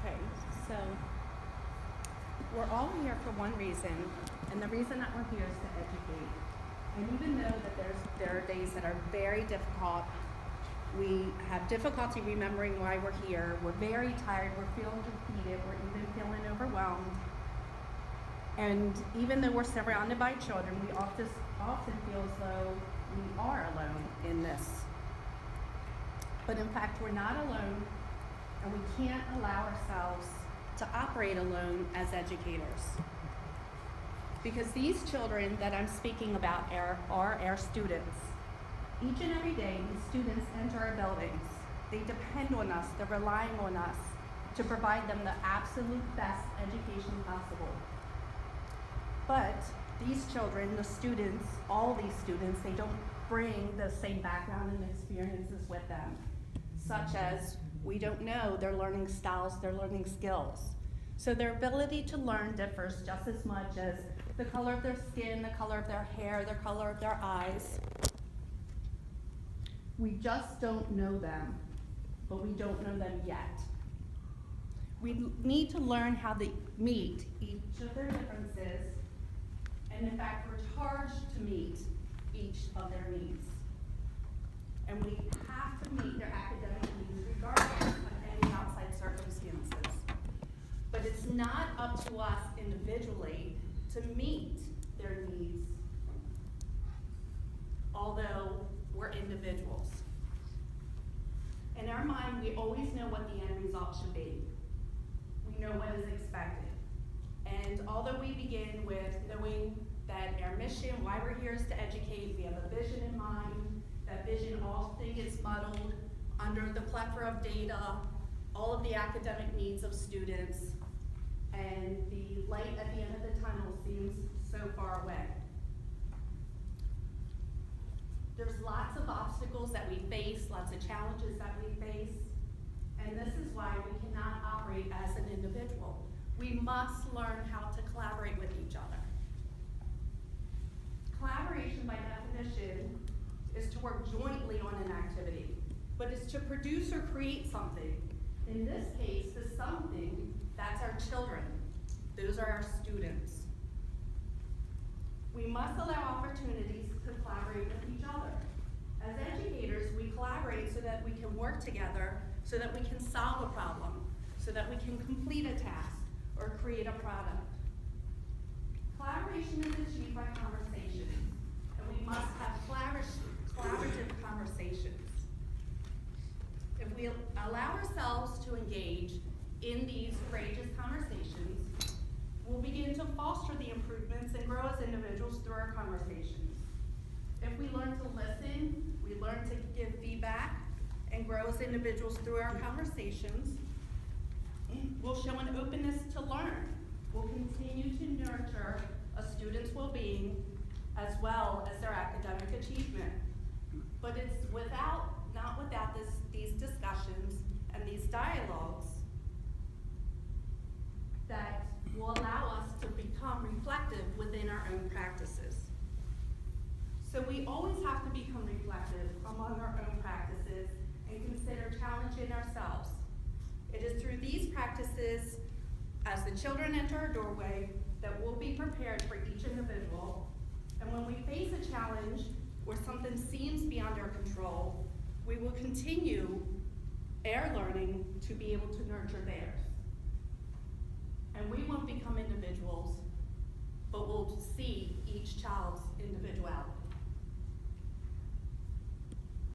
Okay, so we're all here for one reason, and the reason that we're here is to educate. And even though that there are days that are very difficult, we have difficulty remembering why we're here, we're very tired, we're feeling defeated, we're even feeling overwhelmed. And even though we're surrounded by children, we often feel as though we are alone in this. But in fact, we're not alone, and we can't allow ourselves to operate alone as educators. Because these children that I'm speaking about are our students. Each and every day, these students enter our buildings. They depend on us, they're relying on us to provide them the absolute best education possible. But these children, the students, all these students, they don't bring the same background and experiences with them, such as we don't know their learning styles, their learning skills. So their ability to learn differs just as much as the color of their skin, the color of their hair, the color of their eyes. We just don't know them, but we don't know them yet. We need to learn how to meet each of their differences, and in fact, we're charged to meet each of their needs. And we have to meet their academic needs regardless of any outside circumstances. But it's not up to us individually to meet their needs, although we're individuals. In our mind, we always know what the end result should be. We know what is expected. And although we begin with knowing that our mission, why we're here is to educate, we have a vision in mind. That vision often gets muddled under the plethora of data, all of the academic needs of students, and the light at the end of the tunnel seems so far away. There's lots of obstacles that we face, lots of challenges that we face, and this is why we cannot operate as an individual. We must learn how to collaborate with each other. Collaboration, by definition, is to work jointly on an activity, but it's to produce or create something. In this case, the something, that's our children. Those are our students. We must allow opportunities to collaborate with each other. As educators, we collaborate so that we can work together, so that we can solve a problem, so that we can complete a task or create a product. Collaboration is achieved by conversations, and we must have collaborative conversations. If we allow ourselves to engage in these courageous conversations, we'll begin to foster the improvements and grow as individuals through our conversations. If we learn to listen, we learn to give feedback and grow as individuals through our conversations, we'll show an openness to learn. We'll continue to nurture a student's well-being as well as their academic achievement. But it's not without these discussions and these dialogues that will allow us to become reflective within our own practices. So we always have to become reflective among our own practices and consider challenging ourselves. It is through these practices, as the children enter our doorway, that we'll be prepared for each individual. And when we face a challenge or something seems beyond our control, we will continue our learning to be able to nurture theirs. And we won't become individuals, but we'll see each child